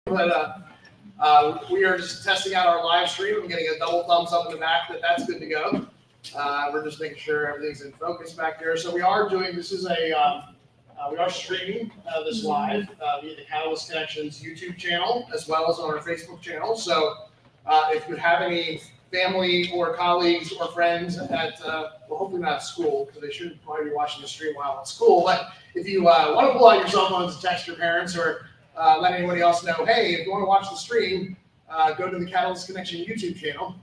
But we are just testing out our live stream. I'm getting a double thumbs up in the back that that's good to go. We're just making sure everything's in focus back there. So we are doing, this is a, we are streaming this live via the Catalyst Connections YouTube channel, as well as on our Facebook channel. So if you have any family or colleagues or friends at, well, hopefully not at school, because they shouldn't probably be watching the stream while at school, but if you want to pull out your cell phones to text your parents or let anybody else know, hey, if you want to watch the stream, go to the Catalyst Connection YouTube channel.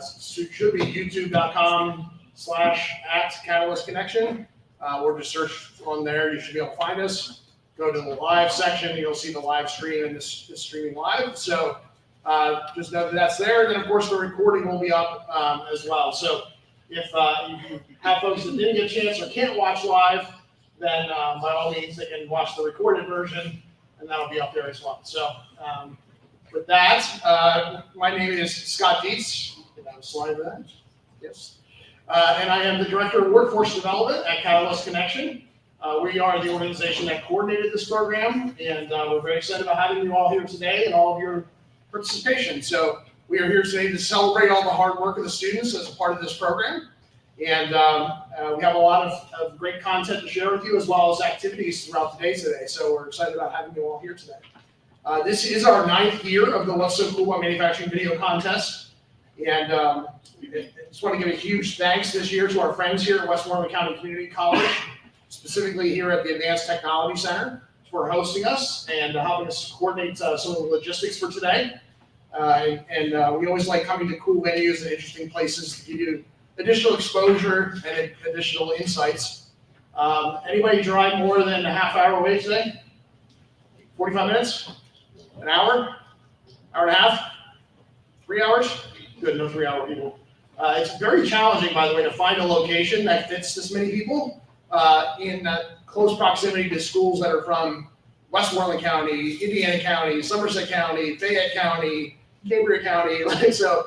So it should be youtube.com/@Catalyst Connection. Or just search on there. You should be able to find us. Go to the live section. You'll see the live stream and this streaming live. So just know that that's there. And then, of course, the recording will be up as well. So if you have folks that didn't get a chance or can't watch live, then by all means, they can watch the recorded version, and that'll be up there as well. So with that, my name is Scott Dietz. Can I have a slide of that? Yes. And I am the Director of Workforce Development at Catalyst Connection. We are the organization that coordinated this program, and we're very excited about having you all here today and all of your participation. So we are here today to celebrate all the hard work of the students as a part of this program. And we have a lot of great content to share with you, as well as activities throughout the day today. So we're excited about having you all here today. This is our 9th year of the What's So Cool About Manufacturing video contest. And I just want to give a huge thanks this year to our friends here at Westmoreland County Community College, specifically here at the Advanced Technology Center, for hosting us and helping us coordinate some of the logistics for today. We always like coming to cool venues and interesting places to give you additional exposure and additional insights. Anybody drive more than a half hour away today? 45 minutes? An hour? Hour and a half? 3 hours? Good, no 3-hour people. It's very challenging, by the way, to find a location that fits this many people in close proximity to schools that are from Westmoreland County, Indiana County, Somerset County, Fayette County, Cambria County. To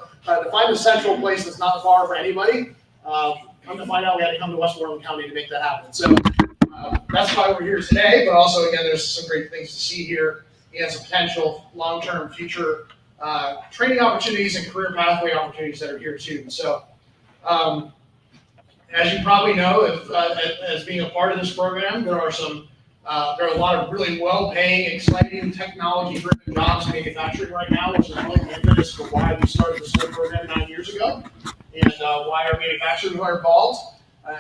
find a central place that's not far for anybody, come to find out we had to come to Westmoreland County to make that happen. So that's why we're here today, but also, again, there's some great things to see here and some potential long-term future training opportunities and career pathway opportunities that are here too. So, as you probably know, as being a part of this program, there are a lot of really well-paying, exciting, technology-driven jobs in manufacturing right now, which is really the impetus for why we started this whole program 9 years ago, and why our manufacturers are involved.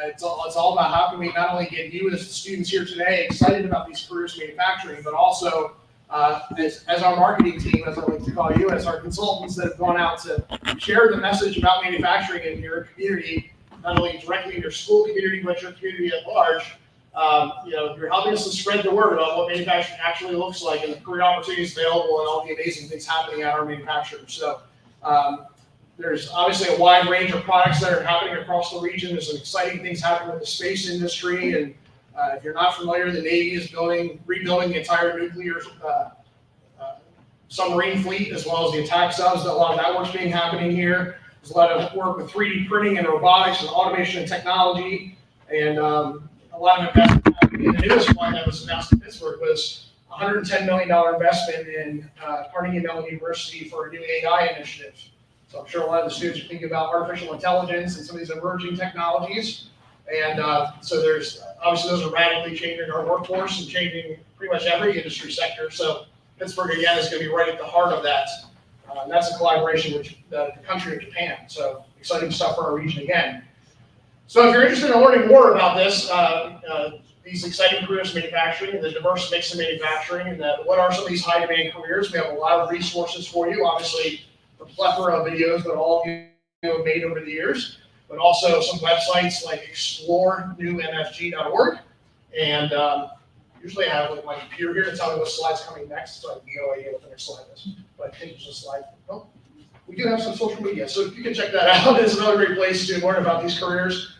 It's all about how can we not only get you as the students here today excited about these careers in manufacturing, but also as our marketing team, as I like to call you, as our consultants that have gone out to share the message about manufacturing in your community, not only directly in your school community, but your community at large. You're helping us to spread the word about what manufacturing actually looks like and the career opportunities available and all the amazing things happening at our manufacturers. So there's obviously a wide range of products that are happening across the region. There's some exciting things happening with the space industry, and if you're not familiar, the Navy is rebuilding the entire nuclear submarine fleet, as well as the attack subs. A lot of that work's being happening here. There's a lot of work with 3D printing and robotics and automation and technology, and a lot of investment happening. And the newest one that was announced in Pittsburgh was a $110 million investment in Carnegie Mellon University for a new AI initiative. So I'm sure a lot of the students are thinking about artificial intelligence and some of these emerging technologies. And so there's obviously those are radically changing our workforce and changing pretty much every industry sector. So Pittsburgh, again, is going to be right at the heart of that. And that's a collaboration with the country of Japan. So exciting stuff for our region again. So if you're interested in learning more about this, these exciting careers in manufacturing, the diverse mix of manufacturing, and what are some of these high demand careers, we have a lot of resources for you. Obviously, a plethora of videos that all of you have made over the years, but also some websites like explorenewmfg.org. And usually I have my computer here to tell me what slide's coming next, so I have no idea what the next slide is. But I think there's a slide. Oh, we do have some social media, so you can check that out. It's another great place to learn about these careers.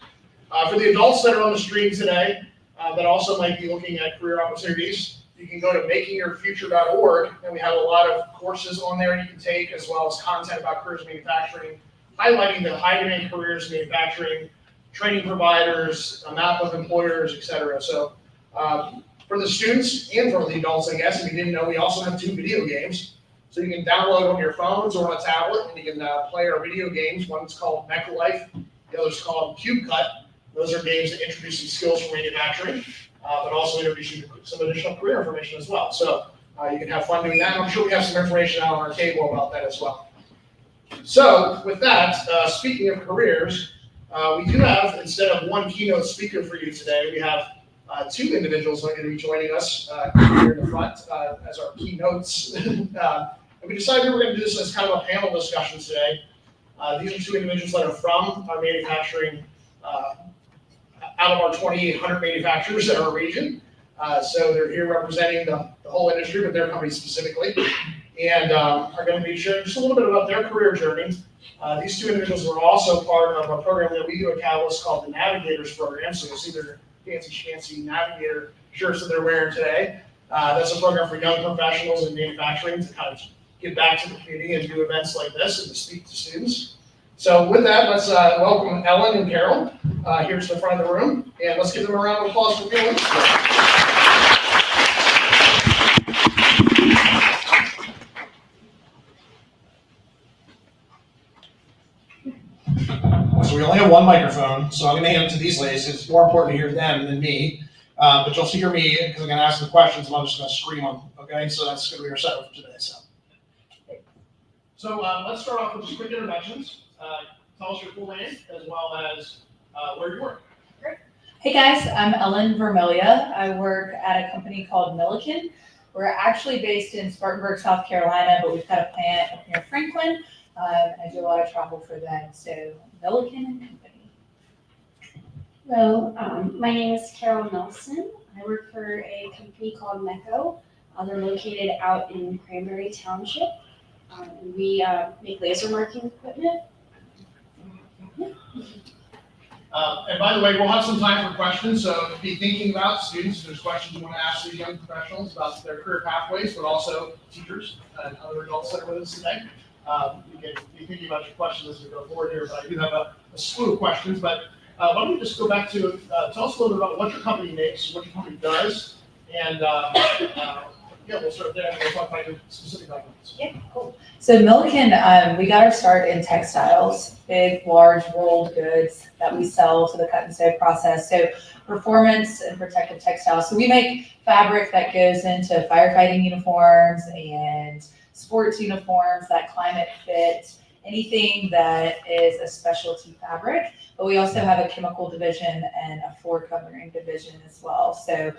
For the adults that are on the stream today, that also might be looking at career opportunities, you can go to makingyourfuture.org, and we have a lot of courses on there you can take, as well as content about careers in manufacturing, highlighting the high demand careers in manufacturing, training providers, a map of employers, etc. So For the students and for the adults, I guess, if you didn't know, we also have 2 video games. So you can download on your phones or on a tablet, and you can play our video games. One's called Mech Life, the other's called Cube Cut. Those are games that introduce some skills from manufacturing, but also introduce you to some additional career information as well. So you can have fun doing that. And I'm sure we have some information out on our table about that as well. So with that, speaking of careers, we do have, instead of one keynote speaker for you today, we have 2 individuals who are going to be joining us here in the front as our keynotes. And we decided we were going to do this as kind of a panel discussion today. These are 2 individuals that are from our manufacturing, out of our 2,800 manufacturers in our region. So they're here representing the whole industry, but their company specifically, and are going to be sharing just a little bit about their career journey. These 2 individuals are also part of a program that we do at Catalyst called the Navigators Program. So you'll see their fancy Navigator shirts that they're wearing today. That's a program for young professionals in manufacturing to kind of give back to the community and do events like this and to speak to students. So with that, let's welcome Ellen and Carol here to the front of the room, and let's give them a round of applause for being with us today. So we only have one microphone, so I'm going to hand it to these ladies. It's more important to hear them than me, but you'll hear me because I'm going to ask the questions, and I'm just going to scream them. Okay, so that's going to be our setup for today. So let's start off with just quick introductions. Tell us your full name as well as where you work. Great. Hey guys, I'm Ellen Vermelia. I work at a company called Milliken. We're actually based in Spartanburg, South Carolina, but we've got a plant up near Franklin. I do a lot of travel for them, so Milliken and Company. Hello, my name is Carol Nelson. I work for a company called Mecco. They're located out in Cranberry Township. We make laser marking equipment. And by the way, we'll have some time for questions, so be thinking about students. If there's questions you want to ask these young professionals about their career pathways, but also teachers and other adults that are with us today. You can be thinking about your questions as we go forward here, but I do have a slew of questions. But why don't we just go back to, tell us a little bit about what your company makes, what your company does, and yeah, we'll start there and we'll talk about your specific documents. Yeah, cool. So Milliken, we got our start in textiles, big, large rolled goods that we sell to the cut and sew process. So performance and protective textiles. So we make fabric that goes into firefighting uniforms and sports uniforms that climate fit, anything that is a specialty fabric. But we also have a chemical division and a floor covering division as well. So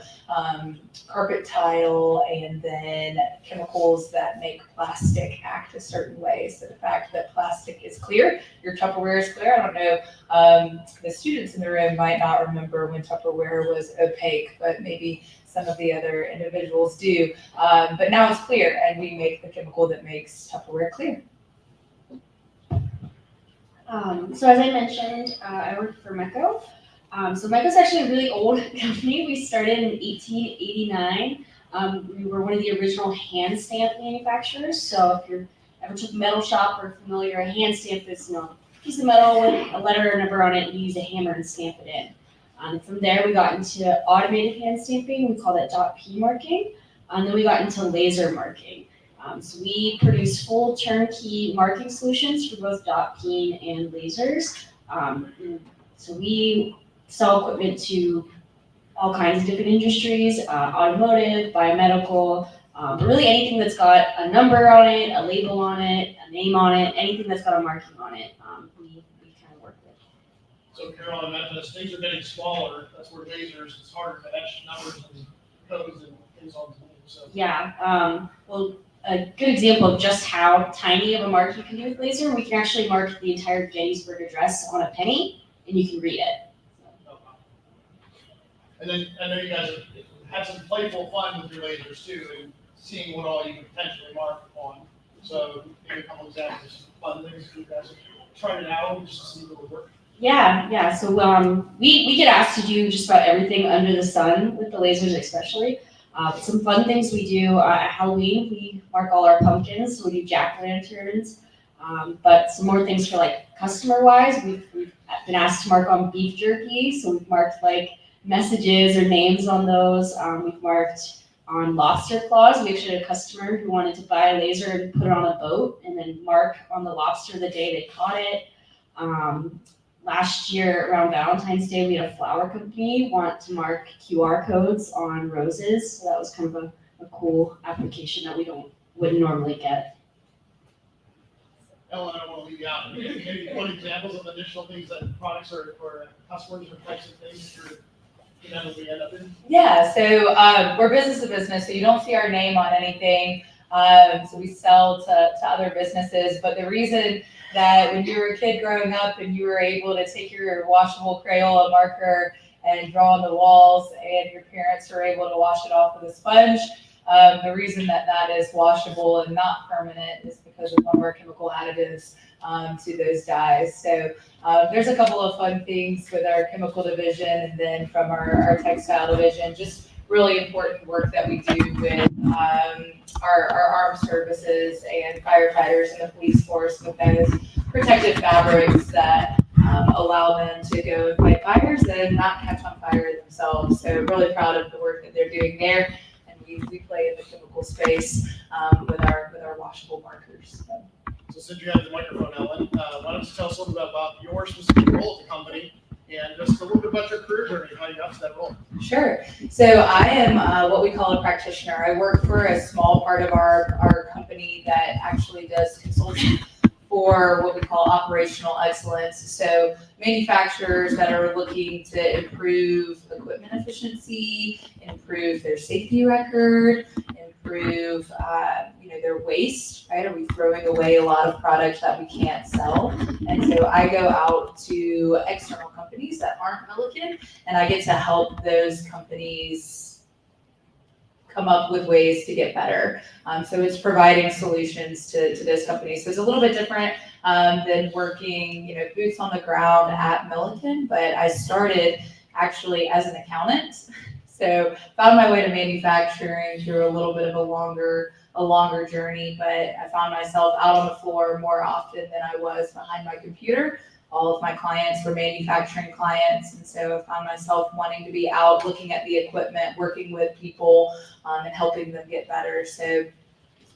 carpet tile and then chemicals that make plastic act a certain way. So the fact that plastic is clear, your Tupperware is clear. I don't know, the students in the room might not remember when Tupperware was opaque, but maybe some of the other individuals do. But now it's clear, and we make the chemical that makes Tupperware clear. So as I mentioned, I work for Mecco. So Mecco's actually a really old company. We started in 1889. We were one of the original hand stamp manufacturers. So if you're ever took a metal shop or familiar, a hand stamp is a piece of metal with a letter or number on it, and you use a hammer and stamp it in. From there, we got into automated hand stamping. We call that .P marking. And then we got into laser marking. So we produce full turnkey marking solutions for both dot peen and lasers. So we sell equipment to all kinds of different industries, automotive, biomedical, really anything that's got a number on it, a label on it, a name on it, anything that's got a marking on it, we kind of work with. So Carol, I meant as things are getting smaller, that's where lasers, it's harder to etch numbers and codes and things on the thing. So. Yeah, well, a good example of just how tiny of a mark you can do with laser, we can actually mark the entire Gettysburg Address on a penny, and you can read it. And then I know you guys have had some playful fun with your lasers too, and seeing what all you could potentially mark on. So maybe a couple examples of fun things you guys have tried it out just to see if it would work. Yeah. So we get asked to do just about everything under the sun with the lasers, especially. Some fun things we do at Halloween, we mark all our pumpkins, so we do jack-o'-lanterns. But some more things for like customer-wise, we've been asked to mark on beef jerky, so we've marked like messages or names on those. We've marked on lobster claws. We actually had a customer who wanted to buy a laser and put it on a boat and then mark on the lobster the day they caught it. Last year around Valentine's Day, we had a flower company want to mark QR codes on roses. So that was kind of a cool application that we wouldn't normally get. Ellen, I don't want to leave you out. Maybe one examples of additional things that products or customers or types of things you're inevitably end up in? Yeah, so we're business to business, so you don't see our name on anything. So we sell to other businesses, but the reason that when you were a kid growing up and you were able to take your washable Crayola marker and draw on the walls and your parents were able to wash it off with a sponge, the reason that that is washable and not permanent is because of one of our chemical additives to those dyes. So there's a couple of fun things with our chemical division, and then from our textile division, just really important work that we do with our armed services and firefighters and the police force with those protective fabrics that allow them to go and fight fires and not catch on fire themselves. So really proud of the work that they're doing there. And we play in the chemical space with our washable markers. So since you have the microphone, Ellen, why don't you tell us a little bit about your specific role at the company and just a little bit about your career journey, how you got to that role. Sure. So I am what we call a practitioner. I work for a small part of our company that actually does consulting for what we call operational excellence. So manufacturers that are looking to improve equipment efficiency, improve their safety record, improve their waste, right? Are we throwing away a lot of products that we can't sell? And so I go out to external companies that aren't Milliken, and I get to help those companies come up with ways to get better. So it's providing solutions to those companies. So it's a little bit different than working, boots on the ground at Milliken, but I started actually as an accountant. So found my way to manufacturing through a little bit of a longer journey, but I found myself out on the floor more often than I was behind my computer. All of my clients were manufacturing clients, and so I found myself wanting to be out looking at the equipment, working with people, and helping them get better. So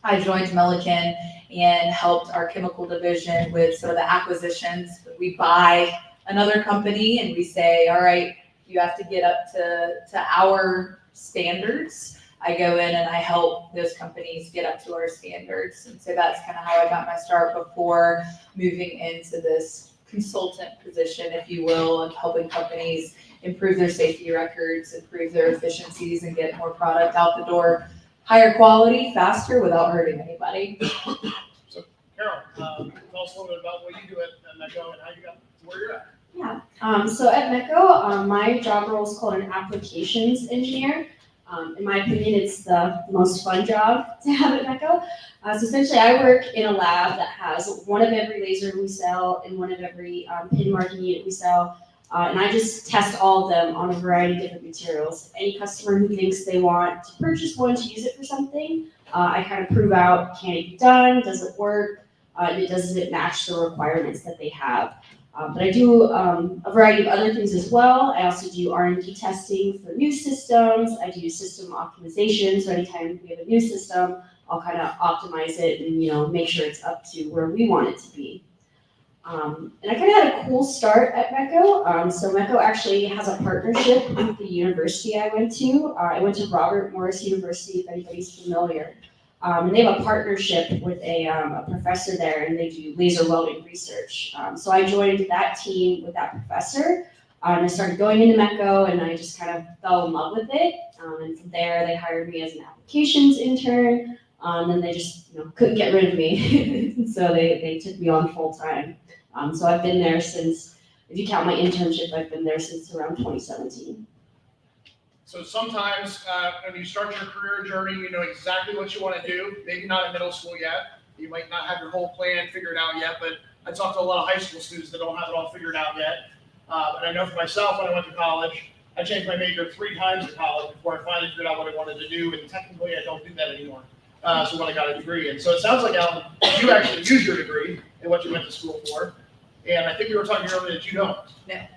I joined Milliken and helped our chemical division with sort of the acquisitions. We buy another company and we say, all right, you have to get up to our standards. I go in and I help those companies get up to our standards. And so that's kind of how I got my start before moving into this consultant position, if you will, of helping companies improve their safety records, improve their efficiencies, and get more product out the door, higher quality, faster, without hurting anybody. So Carol, tell us a little bit about what you do at MECO and how you got to where you're at. Yeah, so at MECO, my job role is called an applications engineer. In my opinion, it's the most fun job to have at MECO. So essentially, I work in a lab that has one of every laser we sell and one of every pin marking unit we sell. And I just test all of them on a variety of different materials. Any customer who thinks they want to purchase one to use it for something, I kind of prove out, can it be done, does it work, does it match the requirements that they have. But I do a variety of other things as well. I also do R&D testing for new systems. I do system optimization. So anytime we have a new system, I'll kind of optimize it and make sure it's up to where we want it to be. And I kind of had a cool start at MECO. So MECO actually has a partnership with the university I went to. I went to Robert Morris University, if anybody's familiar. And they have a partnership with a professor there, and they do laser welding research. So I joined that team with that professor, and I started going into MECO, and I just kind of fell in love with it. And from there, they hired me as an applications intern, and then they just couldn't get rid of me. So they took me on full time. So I've been there since, if you count my internship, I've been there since around 2017. So sometimes when you start your career journey, you know exactly what you want to do. Maybe not in middle school yet. You might not have your whole plan figured out yet, but I talk to a lot of high school students that don't have it all figured out yet. And I know for myself, when I went to college, I changed my major 3 times in college before I finally figured out what I wanted to do. And technically, I don't do that anymore. So when I got a degree. And so it sounds like, Alan, you actually use your degree and what you went to school for. And I think we were talking earlier that you don't. Yeah.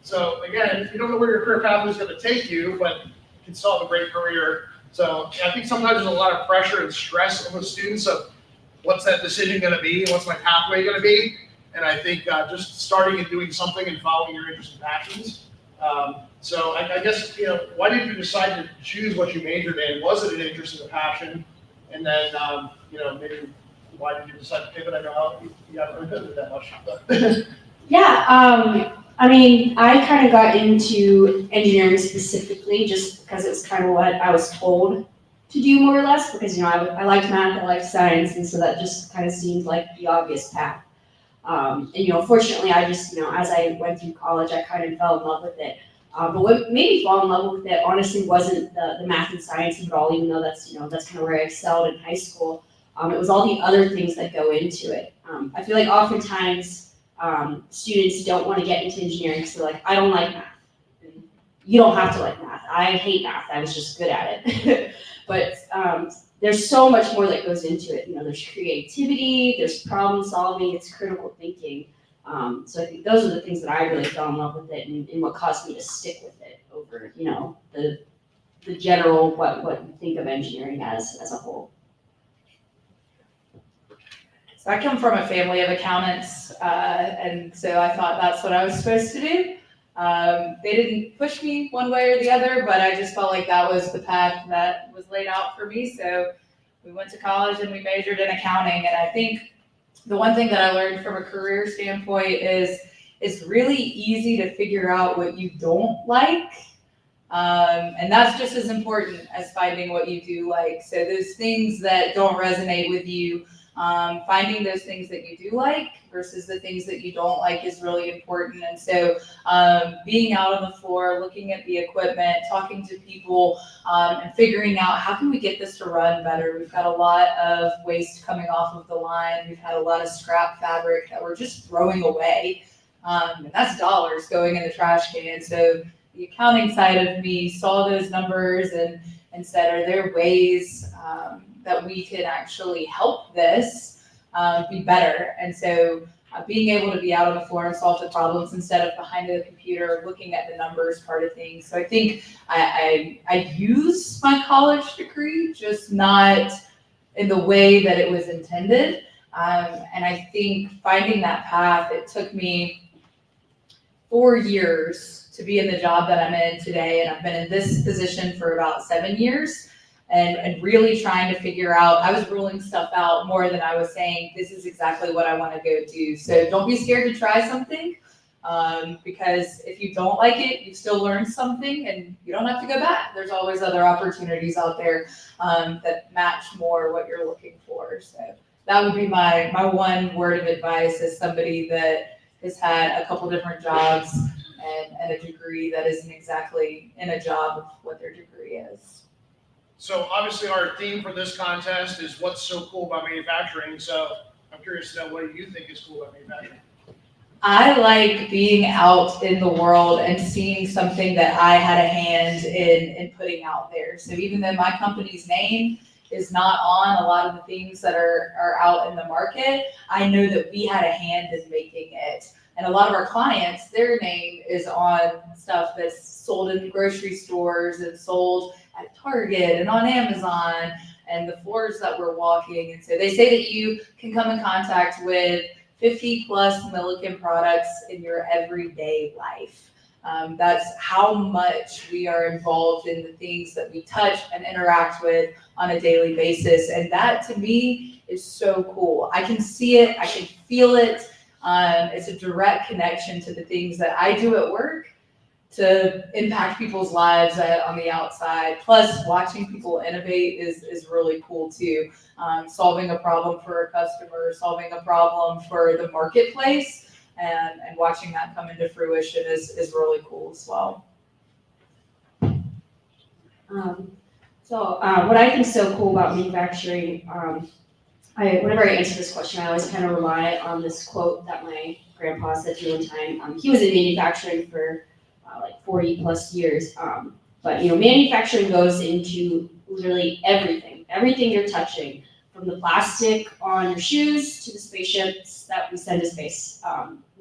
So again, you don't know where your career path is going to take you, but you can still have a great career. So I think sometimes there's a lot of pressure and stress on the students of what's that decision going to be? What's my pathway going to be? And I think just starting and doing something and following your interests and passions. So I guess, why did you decide to choose what you majored in? Was it an interest and a passion? And then, maybe why did you decide to pivot? I know you haven't really pivoted that much. But Yeah, I mean, I kind of got into engineering specifically just because it was kind of what I was told to do more or less, because, I liked math, I liked science, and so that just kind of seemed like the obvious path. And, fortunately, I just, as I went through college, I kind of fell in love with it. But what made me fall in love with it, honestly, wasn't the math and science at all, even though that's kind of where I excelled in high school. It was all the other things that go into it. I feel like oftentimes students don't want to get into engineering because they're like, I don't like math. And you don't have to like math. I hate math. I was just good at it. But there's so much more that goes into it. There's creativity, there's problem solving, it's critical thinking. So I think those are the things that I really fell in love with it and what caused me to stick with it over, the general, what you think of engineering as a whole. So I come from a family of accountants, and so I thought that's what I was supposed to do. They didn't push me one way or the other, but I just felt like that was the path that was laid out for me. So we went to college and we majored in accounting. And I think the one thing that I learned from a career standpoint is it's really easy to figure out what you don't like. And that's just as important as finding what you do like. So those things that don't resonate with you, finding those things that you do like versus the things that you don't like is really important. And so being out on the floor, looking at the equipment, talking to people, and figuring out how can we get this to run better. We've got a lot of waste coming off of the line. We've had a lot of scrap fabric that we're just throwing away. And that's dollars going in the trash can. So the accounting side of me saw those numbers and said, are there ways that we could actually help this be better? And so being able to be out on the floor and solve the problems instead of behind the computer, looking at the numbers part of things. So I think I use my college degree, just not in the way that it was intended. And I think finding that path, it took me 4 years to be in the job that I'm in today. And I've been in this position for about 7 years. And really trying to figure out, I was ruling stuff out more than I was saying, this is exactly what I want to go do. So don't be scared to try something, because if you don't like it, you still learn something and you don't have to go back. There's always other opportunities out there that match more what you're looking for. So that would be my one word of advice as somebody that has had a couple different jobs and a degree that isn't exactly in a job of what their degree is. So obviously our theme for this contest is what's so cool about manufacturing. So I'm curious to know, what do you think is cool about manufacturing? I like being out in the world and seeing something that I had a hand in putting out there. So even though my company's name is not on a lot of the things that are out in the market, I know that we had a hand in making it. And a lot of our clients, their name is on stuff that's sold in grocery stores and sold at Target and on Amazon and the floors that we're walking. And so they say that you can come in contact with 50 plus Milliken products in your everyday life. That's how much we are involved in the things that we touch and interact with on a daily basis. And that to me is so cool. I can see it, I can feel it. It's a direct connection to the things that I do at work to impact people's lives on the outside. Plus, watching people innovate is really cool too. Solving a problem for a customer, solving a problem for the marketplace, and watching that come into fruition is really cool as well. What I think is so cool about manufacturing, whenever I answer this question, I always kind of rely on this quote that my grandpa said to me one time. He was in manufacturing for like 40 plus years. But manufacturing goes into literally everything you're touching, from the plastic on your shoes to the spaceships that we send to space.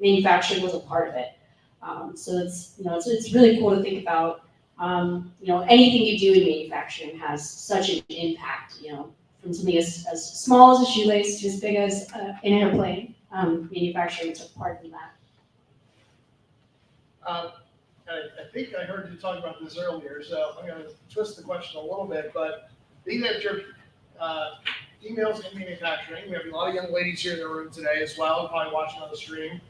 Manufacturing was a part of it. So it's really cool to think about. Anything you do in manufacturing has such an impact. From something as small as a shoelace to as big as an airplane. Manufacturing is a part of that. I think I heard you talk about this earlier, so I'm going to twist the question a little bit, but being that you're females in manufacturing, we have a lot of young ladies here in the room today as well, probably watching on the stream.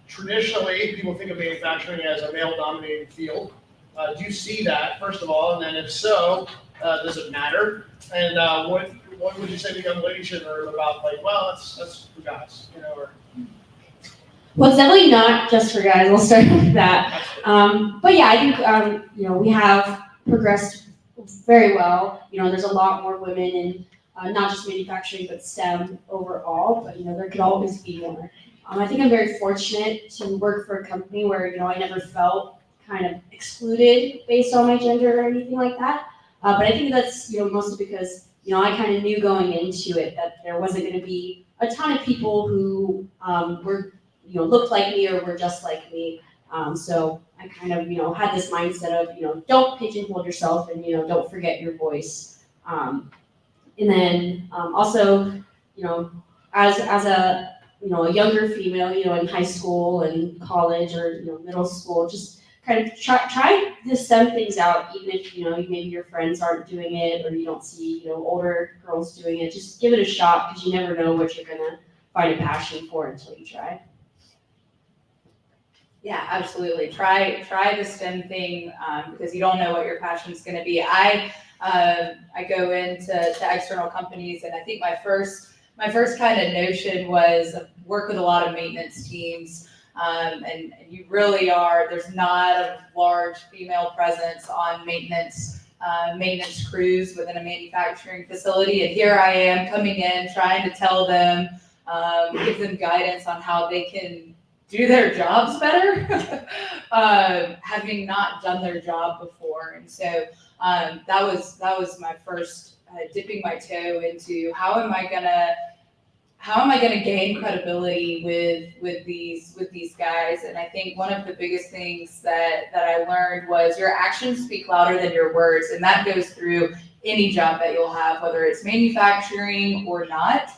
Traditionally, people think of manufacturing as a male-dominated field. Do you see that, first of all, and then if so, does it matter? And what would you say to young ladies here in the room about, like, well, that's for guys, or? Well, it's definitely not just for guys. We'll start with that. But yeah, I think we have progressed very well. There's a lot more women in not just manufacturing but STEM overall. But there could always be more. I think I'm very fortunate to work for a company where I never felt kind of excluded based on my gender or anything like that. But I think that's mostly because I kind of knew going into it that there wasn't going to be a ton of people who were looked like me or were just like me. So I kind of, had this mindset of, don't pigeonhole yourself and, don't forget your voice. And then also, as a, a younger female, in high school and college or, middle school, just kind of try to stem things out, even if, maybe your friends aren't doing it or you don't see, older girls doing it. Just give it a shot because you never know what you're going to find a passion for until you try. Yeah, absolutely. Try the STEM thing because you don't know what your passion is going to be. I go into external companies, and I think my first kind of notion was work with a lot of maintenance teams, and you really are. There's not a large female presence on maintenance crews within a manufacturing facility, and here I am coming in trying to tell them, give them guidance on how they can do their jobs better, having not done their job before. And so that was my first dipping my toe into how am I gonna gain credibility with these guys. And I think one of the biggest things that I learned was your actions speak louder than your words, and that goes through any job that you'll have, whether it's manufacturing or not.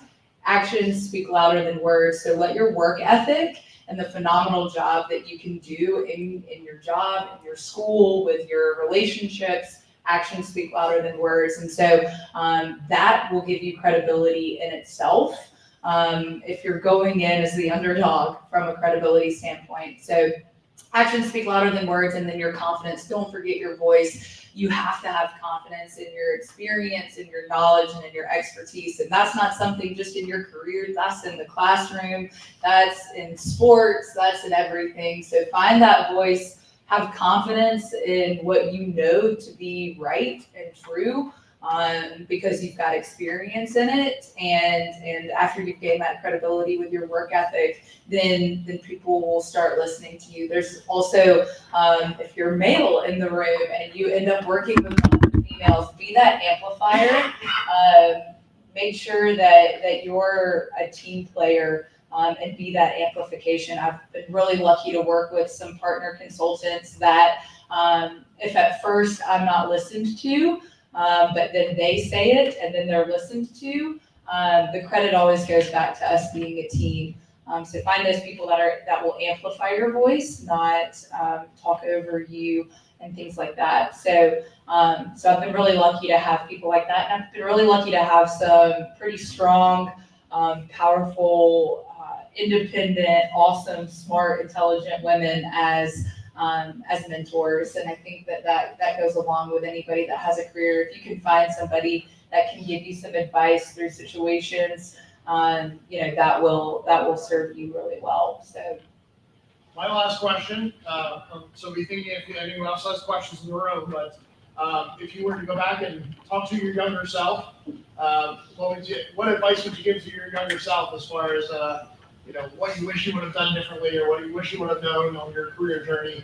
Actions speak louder than words. So let your work ethic and the phenomenal job that you can do in your job, in your school, with your relationships, actions speak louder than words. And so that will give you credibility in itself if you're going in as the underdog from a credibility standpoint. So actions speak louder than words, and then your confidence. Don't forget your voice. You have to have confidence in your experience, in your knowledge, and in your expertise. And that's not something just in your career. That's in the classroom. That's in sports. That's in everything. So find that voice. Have confidence in what you know to be right and true, because you've got experience in it. And after you've gained that credibility with your work ethic, then people will start listening to you. There's also, if you're male in the room and you end up working with females, be that amplifier. Make sure that you're a team player, and be that amplification. I've been really lucky to work with some partner consultants that if at first I'm not listened to, but then they say it and then they're listened to, the credit always goes back to us being a team. So find those people that will amplify your voice, not talk over you and things like that. So I've been really lucky to have people like that, and I've been really lucky to have some pretty strong, powerful, independent, awesome, smart, intelligent women as mentors. And I think that goes along with anybody that has a career. If you can find somebody that can give you some advice through situations, that will serve you really well. So my last question, so be thinking if anyone else has questions in the room, but if you were to go back and talk to your younger self, what advice would you give to your younger self as far as what you wish you would have done differently, or what you wish you would have known on your career journey,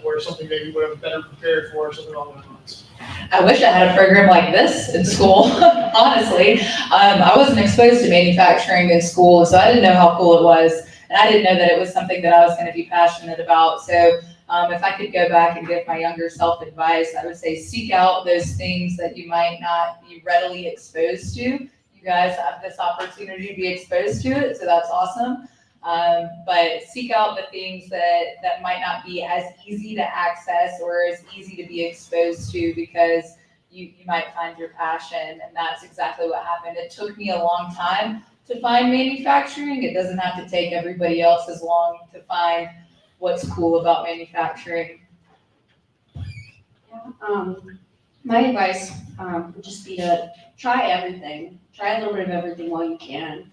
or something that you would have better prepared for, or something along those lines? I wish I had a program like this in school, honestly. I wasn't exposed to manufacturing in school, so I didn't know how cool it was. And I didn't know that it was something that I was going to be passionate about. So if I could go back and give my younger self advice, I would say seek out those things that you might not be readily exposed to. You guys have this opportunity to be exposed to it, so that's awesome. But seek out the things that might not be as easy to access or as easy to be exposed to, because you might find your passion. And that's exactly what happened. It took me a long time to find manufacturing. It doesn't have to take everybody else as long to find what's cool about manufacturing. Yeah, my advice would just be to try everything. Try a little bit of everything while you can.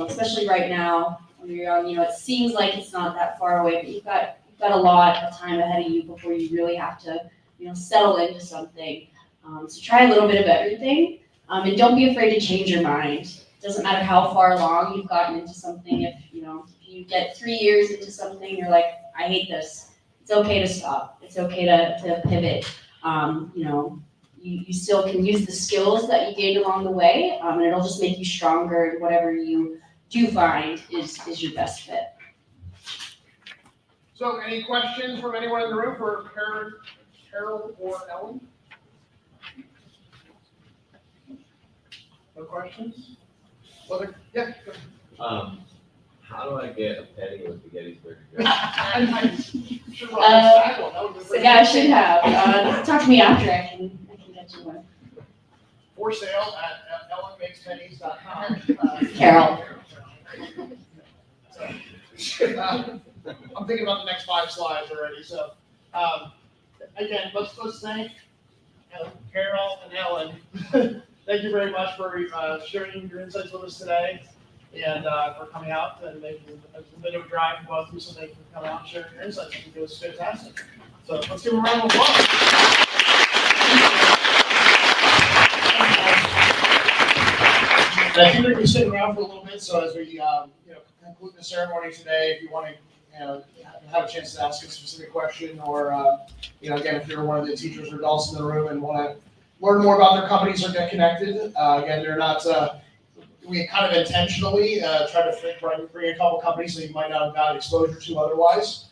Especially right now when you're young, it seems like it's not that far away, but you've got a lot of time ahead of you before you really have to, settle into something. So try a little bit of everything, and don't be afraid to change your mind. It doesn't matter how far along you've gotten into something. If you get 3 years into something, you're like, I hate this. It's okay to stop. It's okay to pivot. You still can use the skills that you gained along the way, and it'll just make you stronger in whatever you do find is your best fit. So any questions from anyone in the room for Carol or Ellen? No questions? Yeah. How do I get a penny with the Gettysburg I should run Uh, this back one. That would've been pretty Yeah, I good. should have. Talk to me after. I can get you one. For sale at ellenmakespennies.com. Carol. I'm thinking about the next 5 slides already. So, again, let's thank Carol and Ellen. Thank you very much for sharing your insights with us today, and for coming out and making a bit of a drive for both of you. So thank you for coming out and sharing your insights. I think it was fantastic. So let's give them a round of applause. I think we're going to be sitting around for a little bit, so as we conclude the ceremony today, if you want to have a chance to ask a specific question, or again, if you're one of the teachers or adults in the room and want to learn more about their companies or get connected, again, they're not, we kind of intentionally try to bring a couple companies that you might not have got exposure to otherwise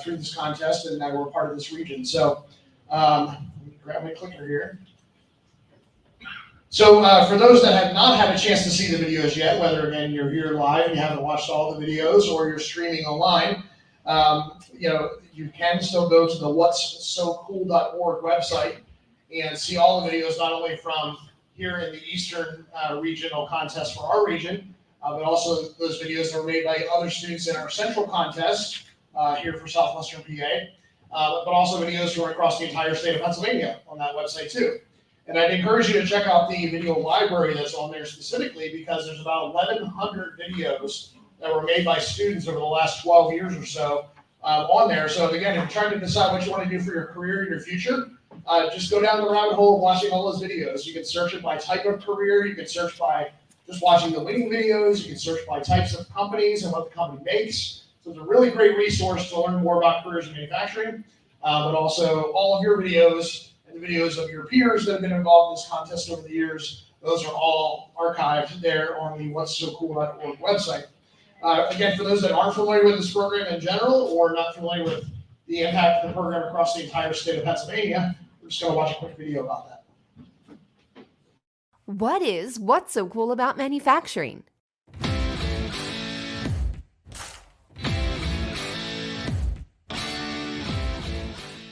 through this contest, and that we're part of this region. So let me grab my clicker here. So for those that have not had a chance to see the videos yet, whether again you're here live and you haven't watched all the videos, or you're streaming online, you can still go to the what'ssocool.org website and see all the videos, not only from here in the Eastern regional contest for our region, but also those videos that were made by other students in our central contest here for Southwestern PA, but also videos from across the entire state of Pennsylvania on that website too. And I'd encourage you to check out the video library that's on there specifically, because there's about 1,100 videos that were made by students over the last 12 years or so on there. So again, if you're trying to decide what you want to do for your career and your future, just go down the rabbit hole of watching all those videos. You can search it by type of career. You can search by just watching the winning videos. You can search by types of companies and what the company makes. So it's a really great resource to learn more about careers in manufacturing, but also all of your videos and the videos of your peers that have been involved in this contest over the years. Those are all archived there on the what'ssocool.org website. Again, for those that aren't familiar with this program in general, or not familiar with the impact of the program across the entire state of Pennsylvania, we're just going to watch a quick video about that. What's so cool about manufacturing?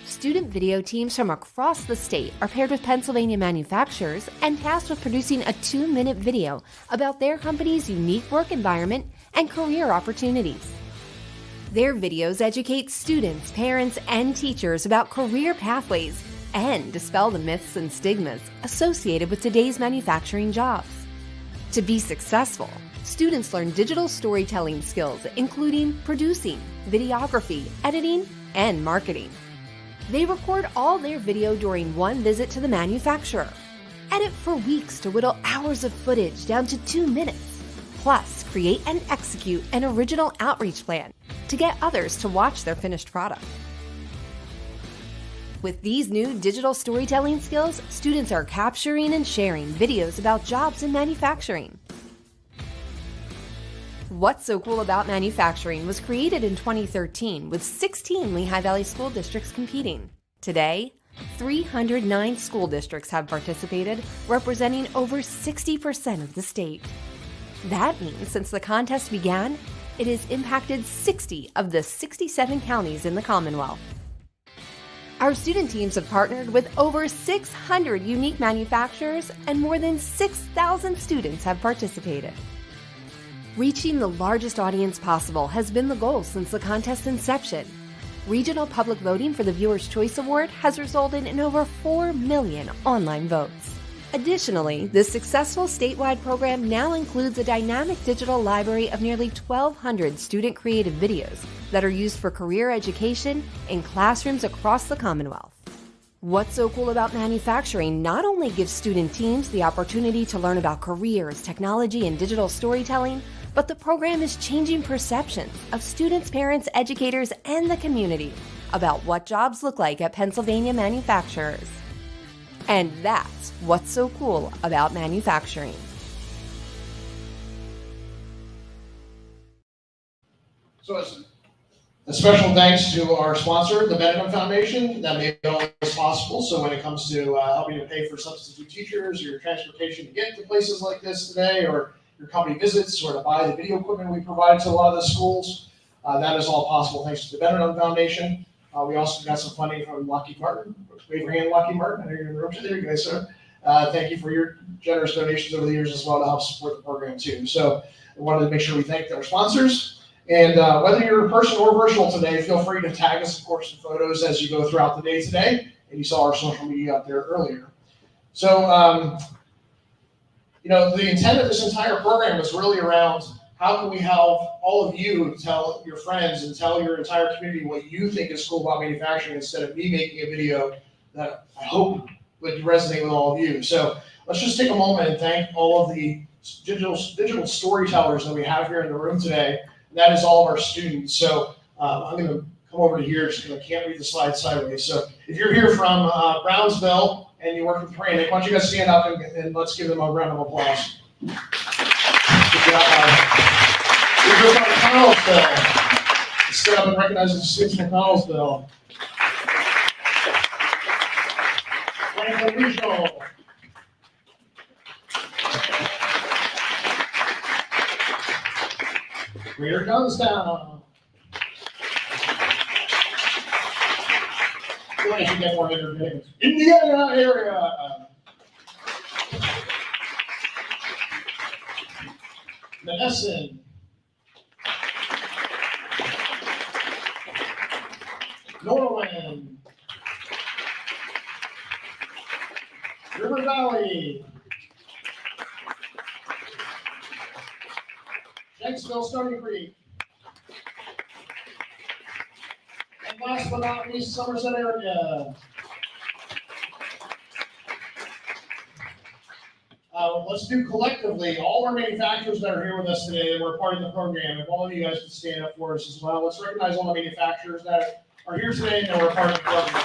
Student video teams from across the state are paired with Pennsylvania manufacturers and tasked with producing a 2-minute video about their company's unique work environment and career opportunities. Their videos educate students, parents, and teachers about career pathways and dispel the myths and stigmas associated with today's manufacturing jobs. To be successful, students learn digital storytelling skills, including producing, videography, editing, and marketing. They record all their video during one visit to the manufacturer, edit for weeks to whittle hours of footage down to 2 minutes, plus create and execute an original outreach plan to get others to watch their finished product. With these new digital storytelling skills, students are capturing and sharing videos about jobs in manufacturing. What's So Cool About Manufacturing was created in 2013 with 16 Lehigh Valley school districts competing. Today, 309 school districts have participated, representing over 60% of the state. That means since the contest began, it has impacted 60 of the 67 counties in the Commonwealth. Our student teams have partnered with over 600 unique manufacturers, and more than 6,000 students have participated. Reaching the largest audience possible has been the goal since the contest's inception. Regional public voting for the Viewer's Choice Award has resulted in over 4 million online votes. Additionally, this successful statewide program now includes a dynamic digital library of nearly 1,200 student creative videos that are used for career education in classrooms across the Commonwealth. What's So Cool About Manufacturing not only gives student teams the opportunity to learn about careers, technology, and digital storytelling, but the program is changing perceptions of students, parents, educators, and the community about what jobs look like at Pennsylvania manufacturers. And that's what's so cool about manufacturing. So a special thanks to our sponsor, the Benetton Foundation, that made it all this possible. So when it comes to helping to pay for substitute teachers, your transportation to get to places like this today, or your company visits, or to buy the video equipment we provide to a lot of the schools, that is all possible thanks to the Benetton Foundation. We also got some funding from Lucky Martin. Wave your hand, Lucky Martin. I know you're in the room. There you go, sir. Thank you for your generous donations over the years as well to help support the program too. So I wanted to make sure we thanked our sponsors. And whether you're in person or virtual today, feel free to tag us, of course, in photos as you go throughout the day today. And you saw our social media up there earlier. So, the intent of this entire program is really around how can we help all of you tell your friends and tell your entire community what you think is cool about manufacturing instead of me making a video that I hope would resonate with all of you. So let's just take a moment and thank all of the digital storytellers that we have here in the room today. And that is all of our students. So I'm going to come over to here just because I can't read the slide sideways. So if you're here from Brownsville and you work with Pranic, why don't you guys stand up and let's give them a round of applause. Good job. If you're from Connellsville, stand up and recognize the students from Connellsville. Franklin Regional. Greater Johnstown. I should get more entertainment. Indiana area. Menneson. Norland. River Valley. Shanksville, Stony Creek. And last but not least, Somerset area. Let's do collectively, all our manufacturers that are here with us today that were part of the program, if all of you guys can stand up for us as well. Let's recognize all the manufacturers that are here today and that were part of the program.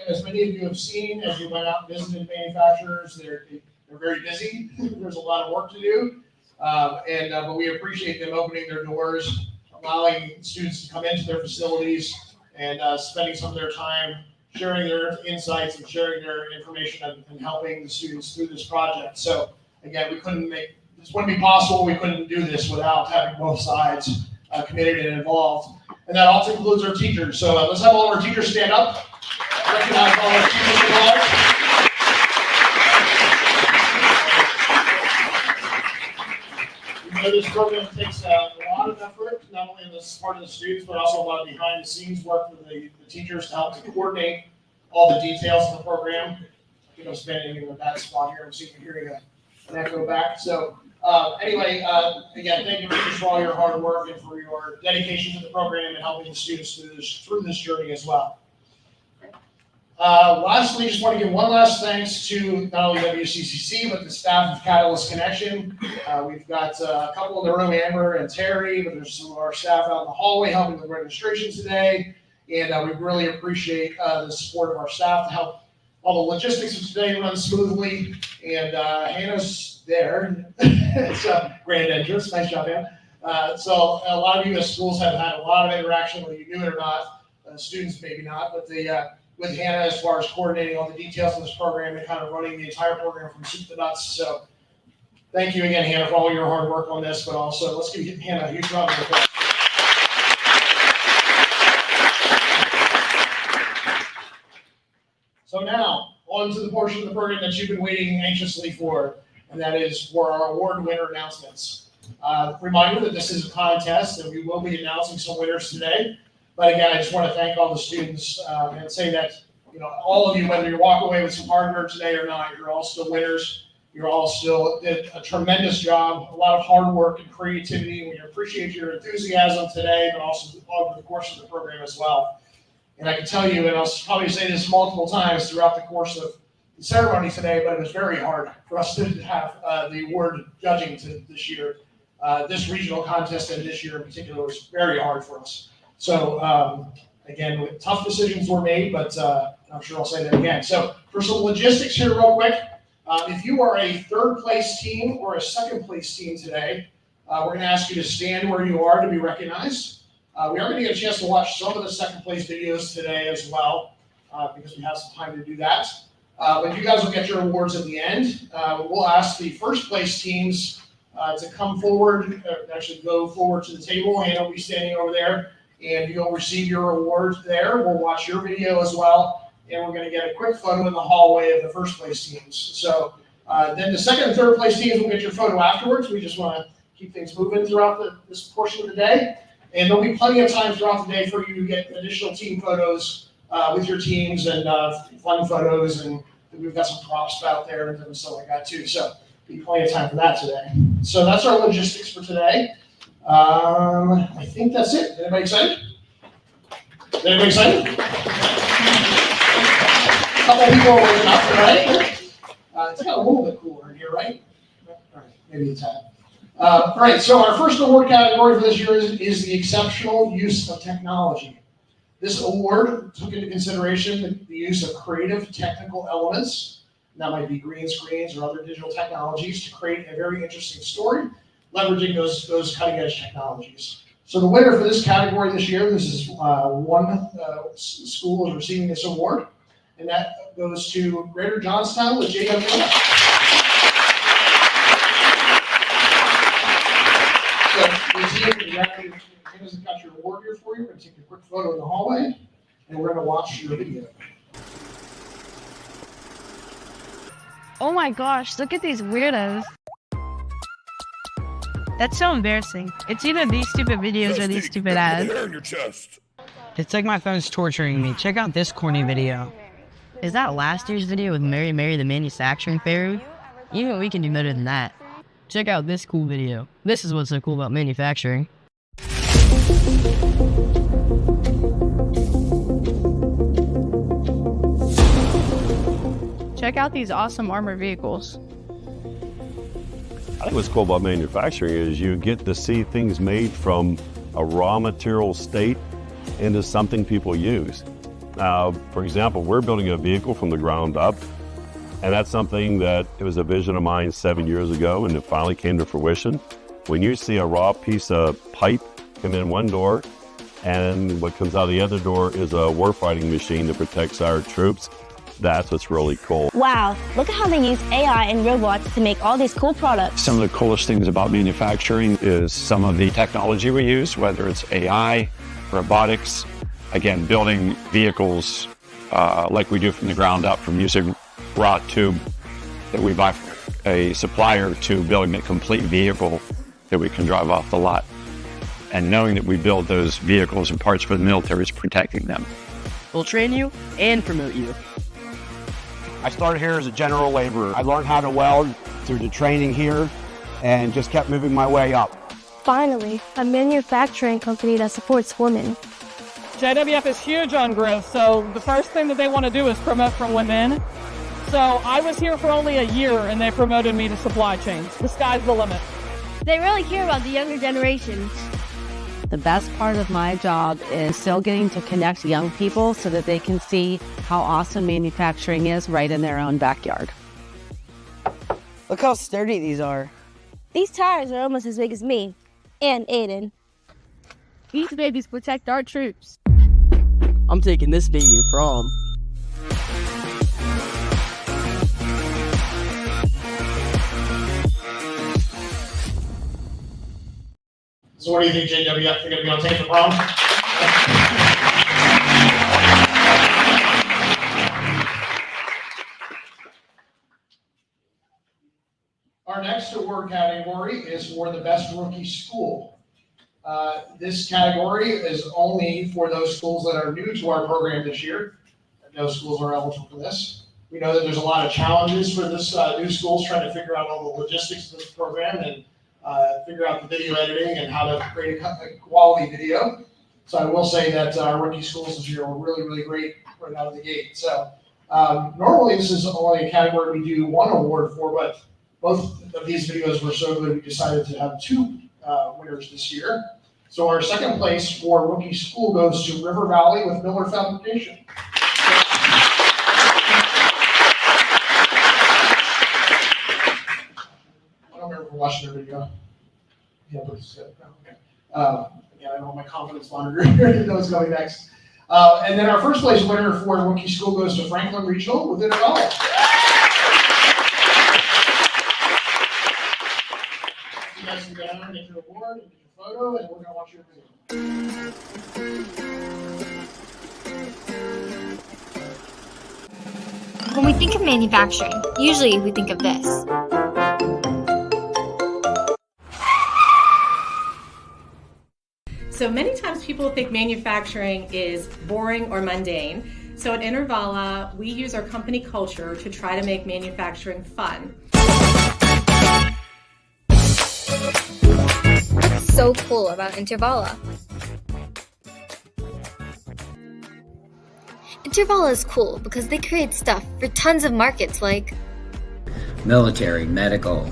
As many of you have seen, as you went out and visited manufacturers, they're very busy. There's a lot of work to do, but we appreciate them opening their doors, allowing students to come into their facilities, and spending some of their time sharing their insights and sharing their information and helping the students through this project. So again, this wouldn't be possible. We couldn't do this without having both sides committed and involved. And that also includes our teachers. So let's have all of our teachers stand up. Recognize all our teachers involved. You know, this program takes a lot of effort, not only on this part of the students, but also a lot of behind the scenes work with the teachers to help to coordinate all the details of the program. I think I'm standing in a bad spot here. I'm seeing you're hearing an echo back. So anyway, again, thank you teachers for all your hard work and for your dedication to the program and helping the students through this journey as well. Lastly, just want to give one last thanks to not only WCCC, but the staff of Catalyst Connection. We've got a couple in the room, Amber and Terry, but there's some of our staff out in the hallway helping with registration today. And we really appreciate the support of our staff to help all the logistics of today run smoothly, and Hannah's there. It's a grand entrance. Nice job, Hannah. So a lot of you as schools have had a lot of interaction, whether you knew it or not. Students maybe not, but with Hannah as far as coordinating all the details of this program and kind of running the entire program from soup to nuts. So thank you again, Hannah, for all your hard work on this, but also let's give Hannah a huge round of applause. So now, on to the portion of the program that you've been waiting anxiously for, and that is for our award winner announcements. Reminder that this is a contest, and we will be announcing some winners today. But again, I just want to thank all the students and say that, all of you, whether you walk away with some hardware today or not, you're all still winners. You're all still did a tremendous job, a lot of hard work and creativity. We appreciate your enthusiasm today, but also over the course of the program as well. And I can tell you, and I'll probably say this multiple times throughout the course of the ceremony today, but it was very hard for us to have the award judging this year. This regional contest and this year in particular was very hard for us. So again, tough decisions were made, but I'm sure I'll say that again. So for some logistics here real quick, if you are a third place team or a second place team today, we're going to ask you to stand where you are to be recognized. We are going to get a chance to watch some of the second place videos today as well, because we have some time to do that. But you guys will get your awards at the end. We'll ask the first place teams to come forward, actually go forward to the table. Hannah will be standing over there, and you'll receive your award there. We'll watch your video as well, and we're going to get a quick photo in the hallway of the first place teams. So then the second and third place teams will get your photo afterwards. We just want to keep things moving throughout this portion of the day. And there'll be plenty of time throughout the day for you to get additional team photos with your teams and fun photos. And we've got some props out there and stuff like that too. So there'll be plenty of time for that today. So that's our logistics for today. I think that's it. Anybody excited? Is anybody excited? A couple of people are waking up, right? It's got a little bit cooler in here, right? All right, maybe it's hot. All right, so our first award category for this year is the exceptional use of technology. This award took into consideration the use of creative technical elements, that might be green screens or other digital technologies, to create a very interesting story, leveraging those cutting-edge technologies. So the winner for this category this year, this is one school is receiving this award, and that goes to Greater Johnstown with JWS. So the team exactly has got your award here for you. We're going to take a quick photo in the hallway, and we're going to watch your video. Oh my gosh, look at these weirdos. That's so embarrassing. It's either these stupid videos or these stupid ads. It's like my phone's torturing me. Check out this corny video. Is that last year's video with Mary the manufacturing fairy? Even we can do better than that. Check out this cool video. This is what's so cool about manufacturing. Check out these awesome armored vehicles. I think what's cool about manufacturing is you get to see things made from a raw material state into something people use. Now, for example, we're building a vehicle from the ground up, and that's something that it was a vision of mine 7 years ago, and it finally came to fruition. When you see a raw piece of pipe come in one door, and what comes out the other door is a warfighting machine that protects our troops, that's what's really cool. Wow, look at how they use AI and robots to make all these cool products. Some of the coolest things about manufacturing is some of the technology we use, whether it's AI, robotics, again, building vehicles like we do from the ground up, from using raw tube that we buy from a supplier to building a complete vehicle that we can drive off the lot. And knowing that we build those vehicles and parts for the military is protecting them. We'll train you and promote you. I started here as a general laborer. I learned how to weld through the training here and just kept moving my way up. Finally, a manufacturing company that supports women. JWF is huge on growth, so the first thing that they want to do is promote from within. So I was here for only a year and they promoted me to supply chains. The sky's the limit. They really care about the younger generations. The best part of my job is still getting to connect young people so that they can see how awesome manufacturing is right in their own backyard. Look how sturdy these are. These tires are almost as big as me and Aiden. These babies protect our troops. I'm taking this baby to prom. So what do you think, JWF? They're going to be on tape for prom? Our next award category is for the best rookie school. This category is only for those schools that are new to our program this year. No schools are eligible for this. We know that there's a lot of challenges for this new schools trying to figure out all the logistics of this program and figure out the video editing and how to create a quality video. So I will say that our rookie schools this year were really, really great right out of the gate. So normally this is only a category we do one award for, but both of these videos were so good we decided to have two winners this year. So our second place for rookie school goes to River Valley with Miller Fabrication. I don't remember watching their video. Yeah, but it's good. Okay. Yeah, I don't have my confidence monitor here to know what's going next. And then our first place winner for rookie school goes to Franklin Regional with Intervalla. You guys can go down and get your award and get your photo, and we're going to watch your video. When we think of manufacturing, usually we think of this. So many times people think manufacturing is boring or mundane. So at Intervalla, we use our company culture to try to make manufacturing fun. What's so cool about Intervalla? Intervalla is cool because they create stuff for tons of markets like military, medical,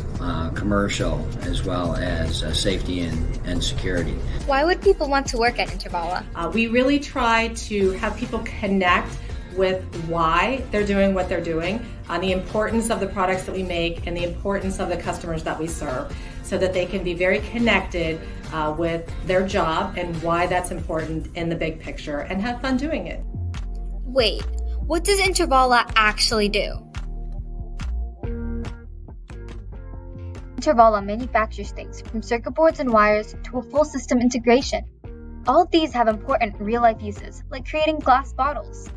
commercial, as well as safety and security. Why would people want to work at Intervalla? We really try to have people connect with why they're doing what they're doing, the importance of the products that we make, and the importance of the customers that we serve, so that they can be very connected with their job and why that's important in the big picture and have fun doing it. Wait, what does Intervalla actually do? Intervalla manufactures things from circuit boards and wires to a full system integration. All of these have important real-life uses, like creating glass bottles.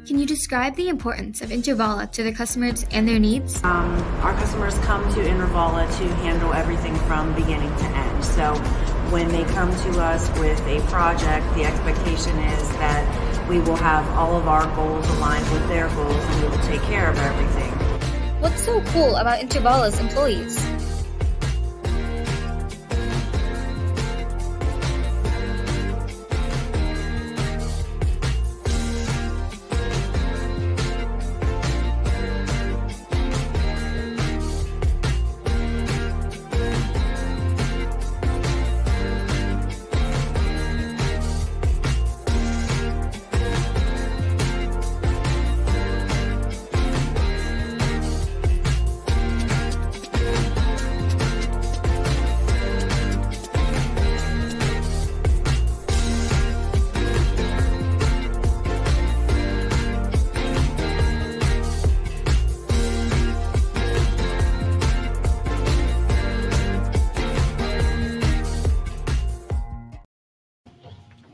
Can you describe the importance of Intervalla to their customers and their needs? Our customers come to Intervalla to handle everything from beginning to end. So when they come to us with a project, the expectation is that we will have all of our goals aligned with their goals and we will take care of everything. What's so cool about Intervalla's employees?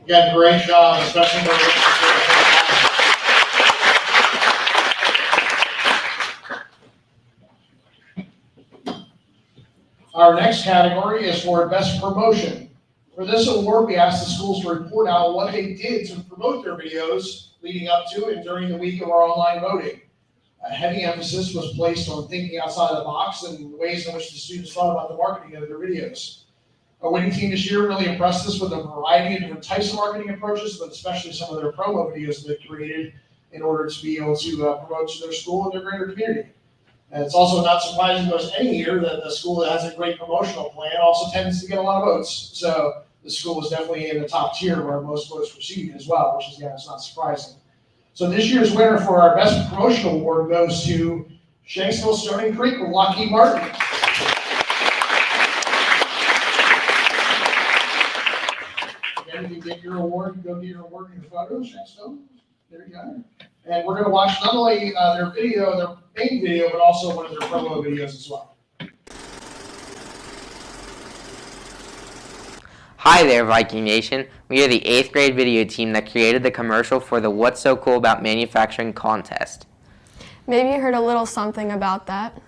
Again, great job, especially for Our next category is for Best Promotion. For this award, we asked the schools to report out what they did to promote their videos leading up to and during the week of our online voting. A heavy emphasis was placed on thinking outside of the box and the ways in which the students thought about the marketing of their videos. Our winning team this year really impressed us with a variety of different types of marketing approaches, but especially some of their promo videos that they created in order to be able to promote to their school and their greater community. And it's also not surprising to us any year that the school that has a great promotional plan also tends to get a lot of votes. So the school was definitely in the top tier where most votes received as well, which is, again, it's not surprising. So this year's winner for our best promotional award goes to Shanksville Stony Creek with Lockheed Martin. Again, if you get your award, go get your award in your photos, Shanksville. There you go. And we're going to watch not only their video, their main video, but also one of their promo videos as well. Hi there, Viking Nation. We are the 8th grade video team that created the commercial for the What's So Cool About Manufacturing contest. Maybe you heard a little something about that.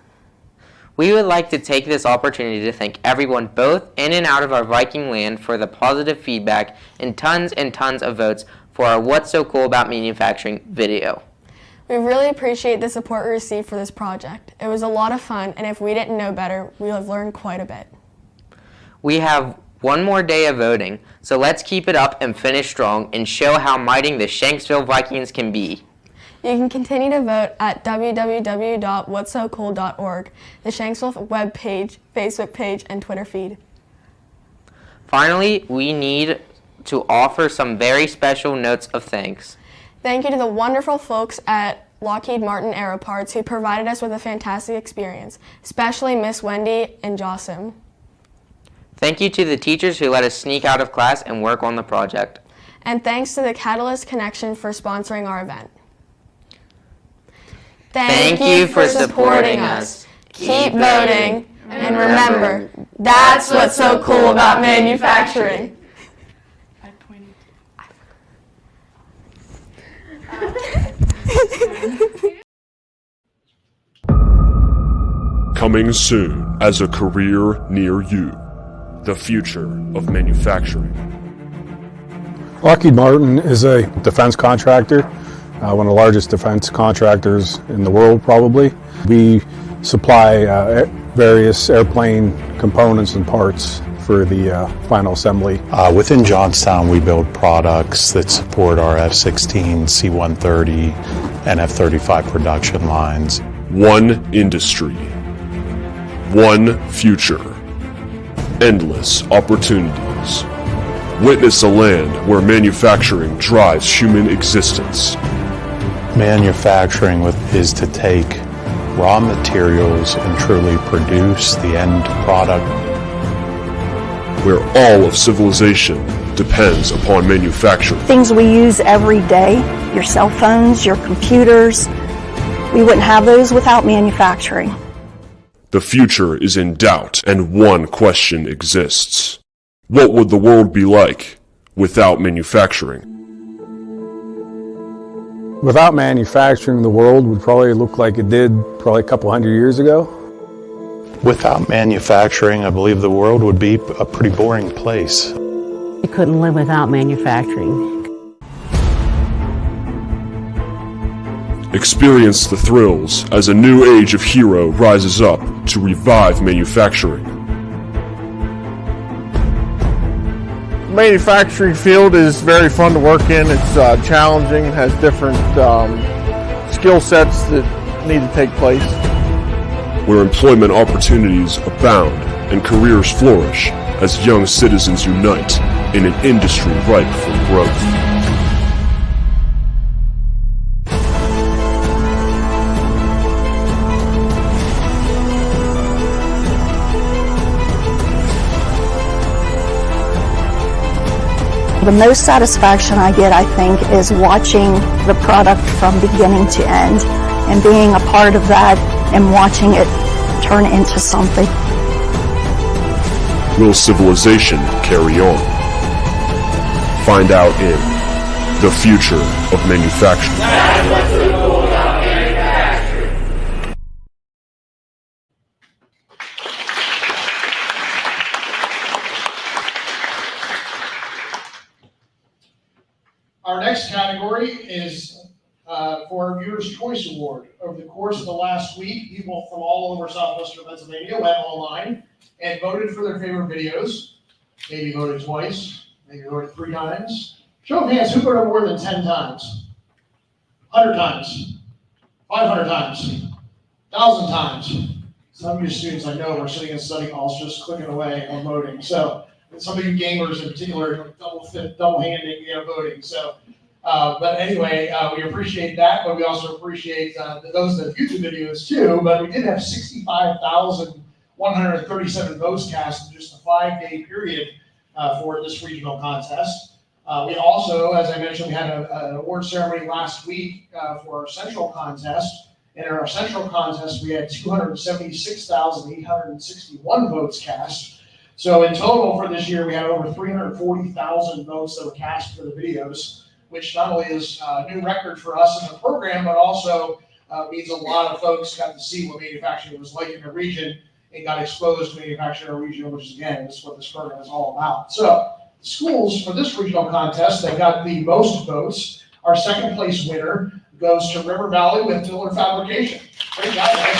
We would like to take this opportunity to thank everyone both in and out of our Viking land for the positive feedback and tons of votes for our What's So Cool About Manufacturing video. We really appreciate the support we received for this project. It was a lot of fun, and if we didn't know better, we have learned quite a bit. We have one more day of voting, so let's keep it up and finish strong and show how mighty the Shanksville Vikings can be. You can continue to vote at www.whatsocool.org, the Shanksville web page, Facebook page, and Twitter feed. Finally, we need to offer some very special notes of thanks. Thank you to the wonderful folks at Lockheed Martin Aero Parts who provided us with a fantastic experience, especially Miss Wendy and Jocelyn. Thank you to the teachers who let us sneak out of class and work on the project. And thanks to the Catalyst Connection for sponsoring our event. Thank you for supporting us. Keep voting. And remember, that's what's so cool about manufacturing. Coming soon as a career near you. The future of manufacturing. Lockheed Martin is a defense contractor, one of the largest defense contractors in the world probably. We supply various airplane components and parts for the final assembly. Within Johnstown, we build products that support our F-16, C-130, and F-35 production lines. One industry. One future. Endless opportunities. Witness a land where manufacturing drives human existence. Manufacturing is to take raw materials and truly produce the end product. Where all of civilization depends upon manufacturing. Things we use every day, your cell phones, your computers, we wouldn't have those without manufacturing. The future is in doubt, and one question exists. What would the world be like without manufacturing? Without manufacturing, the world would probably look like it did probably a couple hundred years ago. Without manufacturing, I believe the world would be a pretty boring place. You couldn't live without manufacturing. Experience the thrills as a new age of hero rises up to revive manufacturing. Manufacturing field is very fun to work in. It's challenging, has different skill sets that need to take place. Where employment opportunities abound and careers flourish as young citizens unite in an industry ripe for growth. The most satisfaction I get, I think, is watching the product from beginning to end and being a part of that and watching it turn into something. Will civilization carry on? Find out in The Future of Manufacturing. Our next category is for our Viewer's Choice Award. Over the course of the last week, people from all over southwestern Pennsylvania went online and voted for their favorite videos. Maybe voted twice, maybe voted 3 times. Show of hands, who voted more than 10 times? 100 times? 500 times? 1,000 times. Some of you students I know are sitting in study halls just clicking away on voting. So some of you gamers in particular, double-handing, voting. So, but anyway, we appreciate that, but we also appreciate those that YouTube videos too. But we did have 65,137 votes cast in just a 5-day period for this regional contest. We also, as I mentioned, we had an award ceremony last week for our central contest. And in our central contest, we had 276,861 votes cast. So in total for this year, we had over 340,000 votes that were cast for the videos, which not only is a new record for us in the program, but also means a lot of folks got to see what manufacturing was like in the region and got exposed to manufacturing in our region, which is, again, is what this program is all about. So schools for this regional contest that got the most votes, our second place winner goes to River Valley with Miller Fabrication. Great job, guys.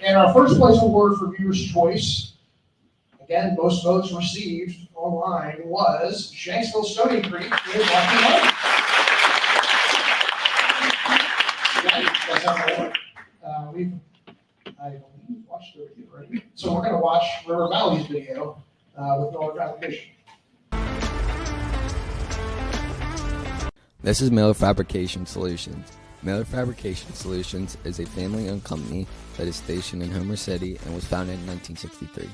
And our first place award for Viewer's Choice, again, most votes received online, was Shanksville Stony Creek with Lockheed Martin. I believe watched the video already. So we're going to watch River Valley's video with Miller Fabrication. This is Miller Fabrication Solutions. Miller Fabrication Solutions is a family-owned company that is stationed in Homer City and was founded in 1963.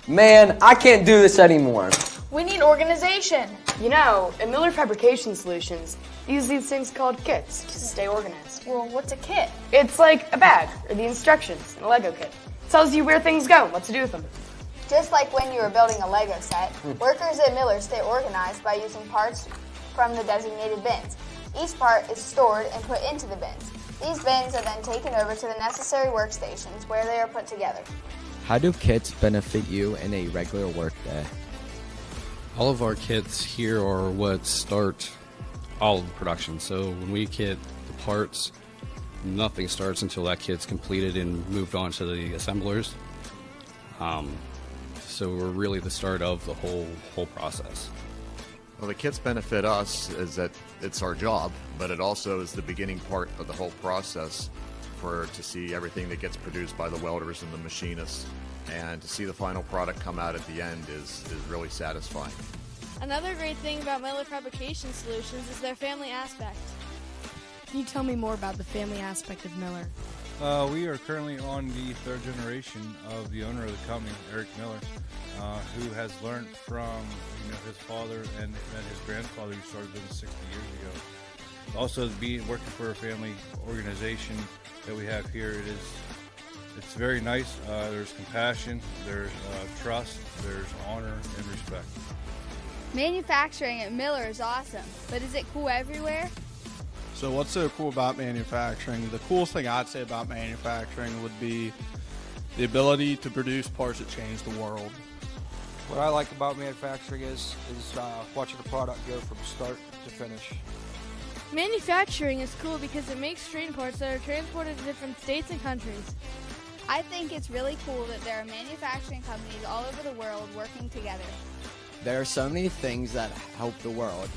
Man, I can't do this anymore. We need organization. You know, at Miller Fabrication Solutions, we use these things called kits to stay organized. Well, what's a kit? It's like a bag, or the instructions in a Lego kit. It tells you where things go, what to do with them. Just like when you were building a Lego set, workers at Miller stay organized by using parts from the designated bins. Each part is stored and put into the bins. These bins are then taken over to the necessary workstations where they are put together. How do kits benefit you in a regular workday? All of our kits here are what start all of the production. So when we kit the parts, nothing starts until that kit's completed and moved on to the assemblers. So we're really the start of the whole process. Well, the kits benefit us is that it's our job, but it also is the beginning part of the whole process to see everything that gets produced by the welders and the machinists, and to see the final product come out at the end is really satisfying. Another great thing about Miller Fabrication Solutions is their family aspect. Can you tell me more about the family aspect of Miller? We are currently on the third generation of the owner of the company, Eric Miller, who has learned from his father and his grandfather, who started business 60 years ago. Also, working for a family organization that we have here, it's very nice. There's compassion, there's trust, there's honor and respect. Manufacturing at Miller is awesome, but is it cool everywhere? So what's so cool about manufacturing? The coolest thing I'd say about manufacturing would be the ability to produce parts that change the world. What I like about manufacturing is watching the product go from start to finish. Manufacturing is cool because it makes train parts that are transported to different states and countries. I think it's really cool that there are manufacturing companies all over the world working together. There are so many things that help the world.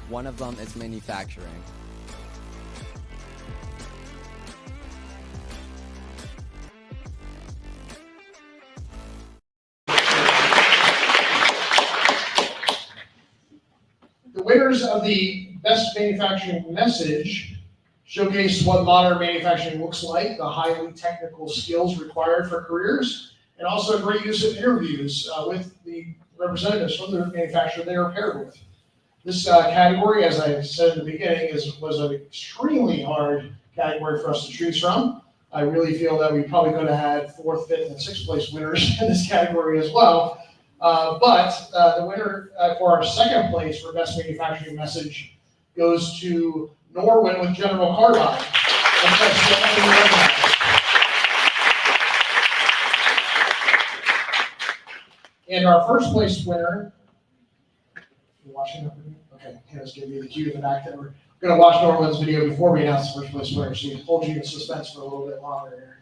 One of them is manufacturing. The winners of the Best Manufacturing Message showcase what modern manufacturing looks like, the highly technical skills required for careers, and also great use of interviews with the representatives from the manufacturer they are paired with. This category, as I said in the beginning, was an extremely hard category for us to choose from. I really feel that we probably could have had 4th, 5th, and 6th place winners in this category as well. But the winner for our second place for Best Manufacturing Message goes to Norwin with General Carbide. And our first place winner, you watching that video? Okay, Hannah's giving me the cue in the back that we're going to watch Norwin's video before we announce the first place winner, so you hold you in suspense for a little bit longer here.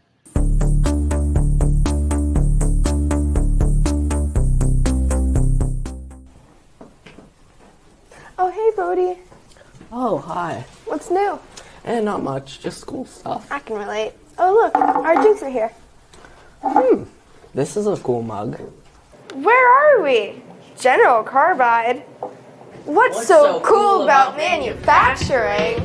Oh, hey, Bodie. Oh, hi. What's new? Not much, just school stuff. I can relate. Oh, look, our drinks are here. This is a cool mug. Where are we? General Carbide. What's so cool about manufacturing?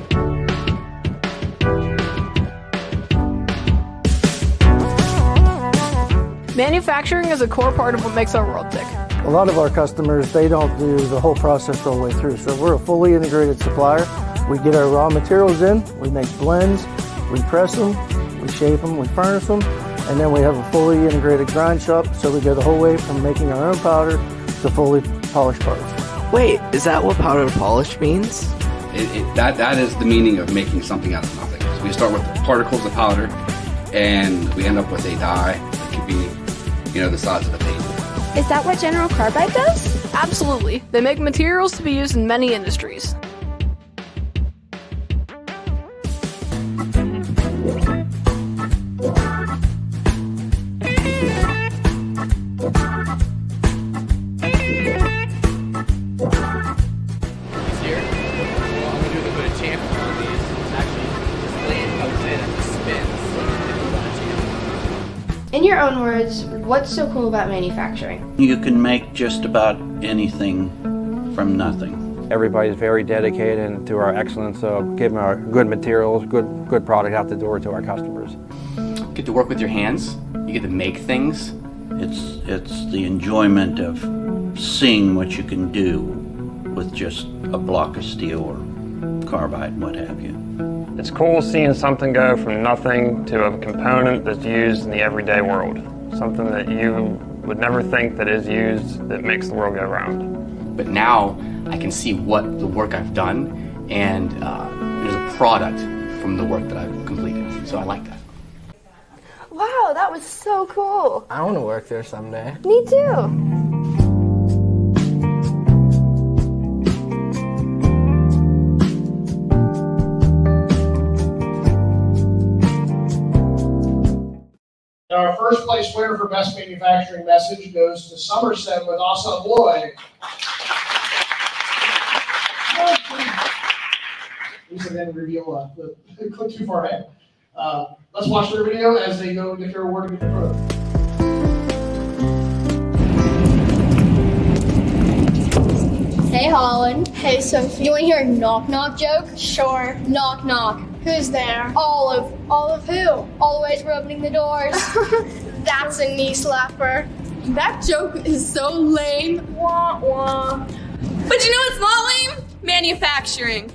Manufacturing is a core part of what makes our world tick. A lot of our customers, they don't do the whole process all the way through. So we're a fully integrated supplier. We get our raw materials in, we make blends, we press them, we shape them, we furnace them, and then we have a fully integrated grind shop. So we go the whole way from making our own powder to fully polished parts. Wait, is that what powder polish means? That is the meaning of making something out of nothing. So we start with particles of powder, and we end up with a die that could be, the size of a table. Is that what General Carbide does? Absolutely. They make materials to be used in many industries. In your own words, what's so cool about manufacturing? You can make just about anything from nothing. Everybody's very dedicated to our excellence of giving our good materials, good product out the door to our customers. You get to work with your hands. You get to make things. It's the enjoyment of seeing what you can do with just a block of steel or carbide, what have you. It's cool seeing something go from nothing to a component that's used in the everyday world. Something that you would never think that is used that makes the world go round. But now I can see what the work I've done, and there's a product from the work that I've completed. So I like that. Wow, that was so cool. I want to work there someday. Me too. Our first place winner for Best Manufacturing Message goes to Somerset with Asa Boy. Lisa didn't reveal the clip too far ahead. Let's watch their video as they go get their award and get their photo. Hey, Holland. Hey, Sophie. You want to hear a knock-knock joke? Sure. Knock-knock. Who's there? Olive. Olive who? Always opening the doors. That's a knee slapper. That joke is so lame. Wah, wah. But you know what's not lame? Manufacturing.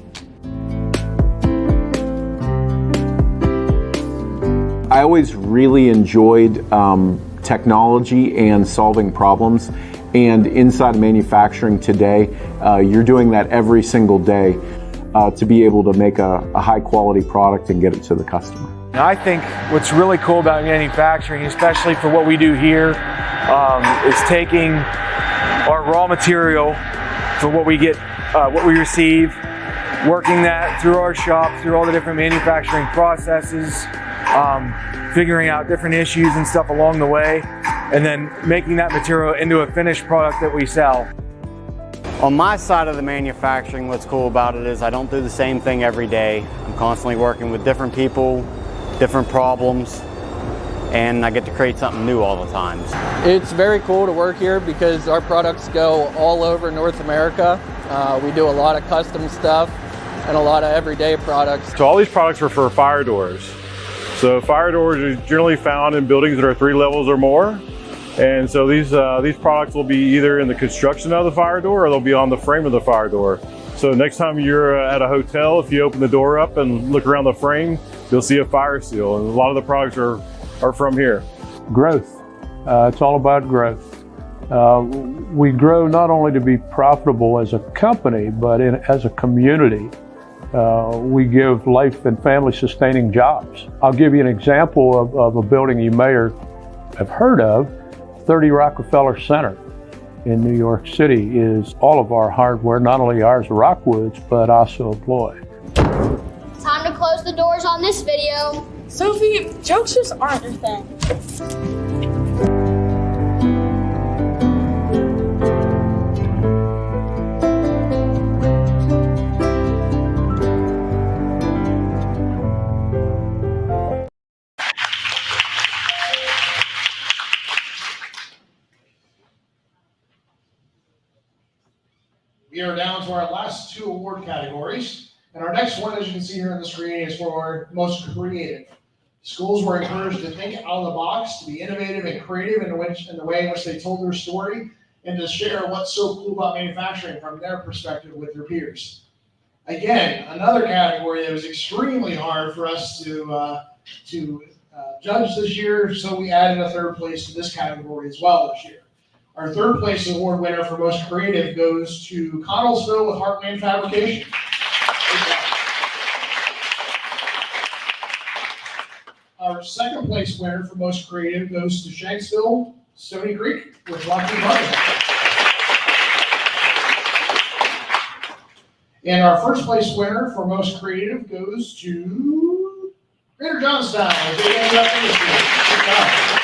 I always really enjoyed technology and solving problems. And inside of manufacturing today, you're doing that every single day to be able to make a high quality product and get it to the customer. I think what's really cool about manufacturing, especially for what we do here, is taking our raw material for what we get, what we receive, working that through our shop, through all the different manufacturing processes, figuring out different issues and stuff along the way, and then making that material into a finished product that we sell. On my side of the manufacturing, what's cool about it is I don't do the same thing every day. I'm constantly working with different people, different problems, and I get to create something new all the time. It's very cool to work here because our products go all over North America. We do a lot of custom stuff and a lot of everyday products. So all these products are for fire doors. So fire doors are generally found in buildings that are 3 levels or more. And so these products will be either in the construction of the fire door or they'll be on the frame of the fire door. So next time you're at a hotel, if you open the door up and look around the frame, you'll see a fire seal. And a lot of the products are from here. Growth. It's all about growth. We grow not only to be profitable as a company, but as a community. We give life and family sustaining jobs. I'll give you an example of a building you may have heard of. 30 Rockefeller Center in New York City is all of our hardware, not only ours Rockwoods, but also employed. Time to close the doors on this video. Sophie, jokes just aren't your thing. We are down to our last 2 award categories. And our next one, as you can see here on the screen, is for most creative. Schools were encouraged to think out of the box, to be innovative and creative in the way in which they told their story, and to share what's so cool about manufacturing from their perspective with their peers. Again, another category that was extremely hard for us to judge this year, so we added a 3rd place to this category as well this year. Our 3rd place award winner for most creative goes to Connellsville with Heartland Fabrication. Our 2nd place winner for most creative goes to Shanksville, Stony Creek with Lockheed Martin. And our 1st place winner for most creative goes to Greater Johnstown with JMF Industries. Good job.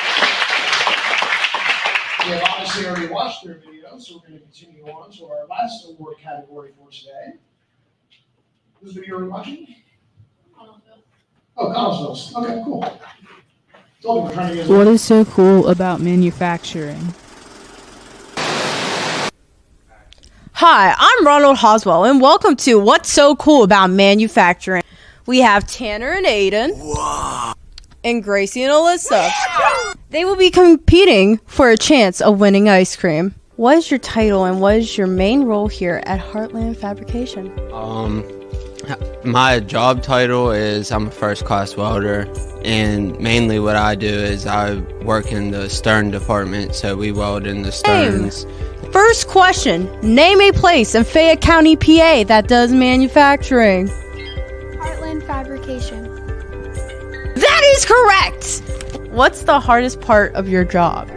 We have obviously already watched their video, so we're going to continue on to our last award category for today. Whose video are we watching? Oh, Connellsville's. Okay, cool. Told you we're trying to get What is so cool about manufacturing? Hi, I'm Ronald Hoswell, and welcome to What's So Cool About Manufacturing. We have Tanner and Aiden, and Gracie and Alyssa. They will be competing for a chance of winning ice cream. What is your title, and what is your main role here at Heartland Fabrication? My job title is I'm a first class welder, and mainly what I do is I work in the stern department, so we weld in the sterns. First question, name a place in Fayette County, PA that does manufacturing. Heartland Fabrication. That is correct! What's the hardest part of your job?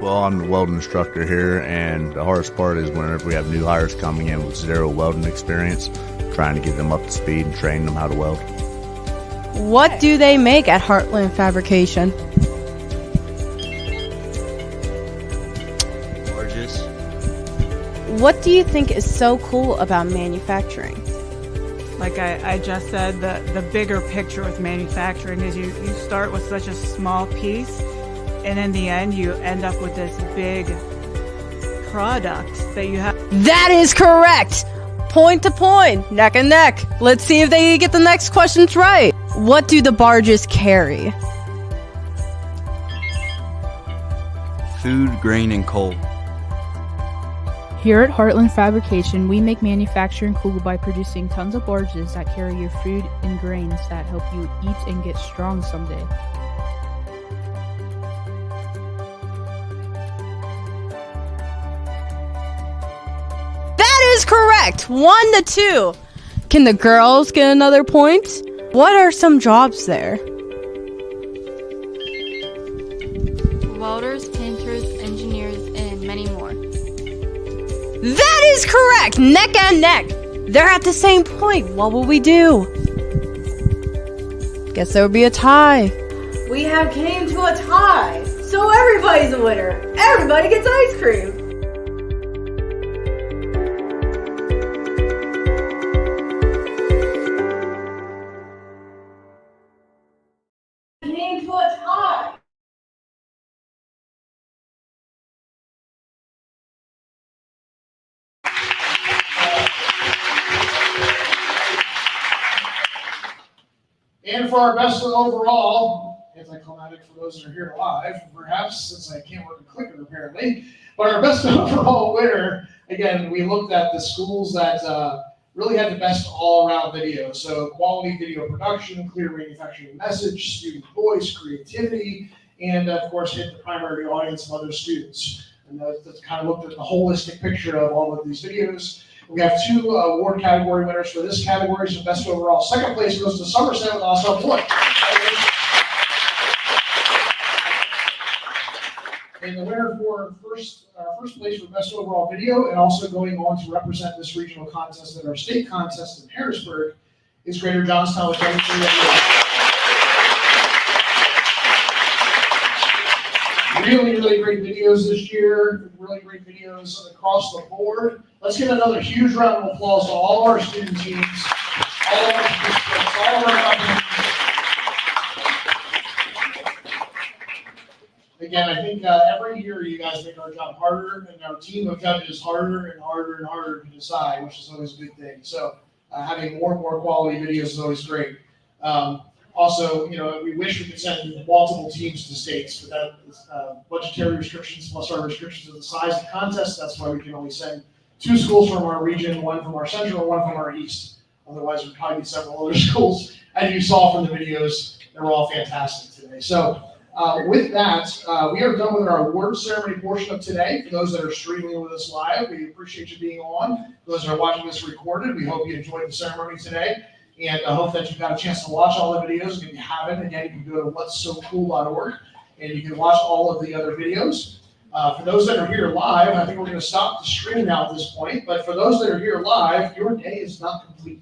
Well, I'm the welding instructor here, and the hardest part is whenever we have new hires coming in with 0 welding experience, trying to get them up to speed and train them how to weld. What do they make at Heartland Fabrication? Gorgeous. What do you think is so cool about manufacturing? Like I just said, the bigger picture with manufacturing is you start with such a small piece, and in the end you end up with this big product that you have. That is correct! Point to point, neck and neck. Let's see if they get the next questions right. What do the barges carry? Food, grain, and coal. Here at Heartland Fabrication, we make manufacturing cool by producing tons of barges that carry your food and grains that help you eat and get strong someday. That is correct! 1 to 2. Can the girls get another point? What are some jobs there? Welders, painters, engineers, and many more. That is correct! Neck and neck. They're at the same point. What will we do? Guess there will be a tie. We have came to a tie. So everybody's a winner. Everybody gets ice cream. Came to a tie. And for our best overall, anticlimactic for those that are here live, perhaps, since I can't work a clicker apparently, but our best overall winner, again, we looked at the schools that really had the best all-around video. So quality video production, clear manufacturing message, student voice, creativity, and of course hit the primary audience of other students. And that's kind of looked at the holistic picture of all of these videos. We have 2 award category winners for this category, so best overall. Second place goes to Somerset with also a point. And the winner for first place for best overall video, and also going on to represent this regional contest at our state contest in Harrisburg, is Greater Johnstown with 73. Really, really great videos this year. Really great videos across the board. Let's give another huge round of applause to all of our student teams, all of our participants, all of our companies. again, I think every year you guys make our job harder, and our team of judges harder and harder and harder to decide, which is always a good thing. So having more and more quality videos is always great. Also, we wish we could send multiple teams to states, but that is budgetary restrictions plus our restrictions of the size of the contest. That's why we can only send 2 schools from our region, 1 from our central, and 1 from our east. Otherwise, there'd probably be several other schools. As you saw from the videos, they were all fantastic today. So with that, we are done with our award ceremony portion of today. For those that are streaming with us live, we appreciate you being on. For those that are watching this recorded, we hope you enjoyed the ceremony today. And I hope that you've got a chance to watch all the videos. And if you haven't, again, you can go to what'ssocool.org and you can watch all of the other videos. For those that are here live, I think we're going to stop the stream now at this point. But for those that are here live, your day is not complete.